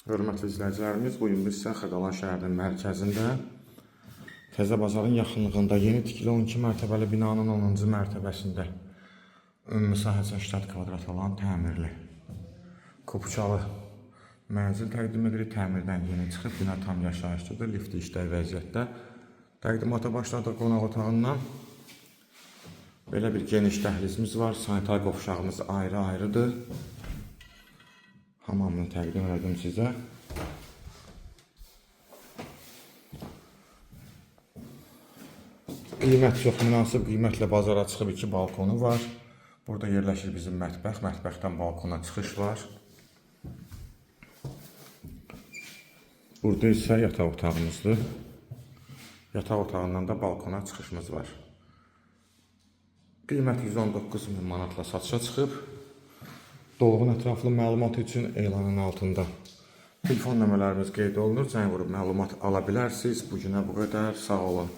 Hörmətli izləyicilərimiz, bu gün biz Xırdalan şəhərinin mərkəzində Təzə Bazarın yaxınlığında yeni tikili 12 mərtəbəli binanın 10-cu mərtəbəsində ümumi sahəsi 80 kvadrat olan təmirli Kupçalı mənzil təqdim edirik. Təmirdən yeni çıxıb, bina tam yaşayışlıdır, lifti işlər vəziyyətdə. Təqdimata başladıq qonaq otağından. Belə bir geniş dəhlizimiz var, sanitar qovşağımız ayrı-ayrıdır. Hamamını təqdim edim sizə. Qiymət çox münasib qiymətlə bazara çıxıb 2 balkonu var. Burada yerləşir bizim mətbəx. Mətbəxdən balkona çıxış var. Burada isə yataq otağımızdır. Yataq otağından da balkona çıxışımız var. Qiymət 119.000 manatla satışa çıxıb. Dolğun ətraflı məlumat üçün elanın altında telefon nömrələrimiz qeyd olunur. Zəng vurub məlumat ala bilərsiniz. Bu günə bu qədər. Sağ olun.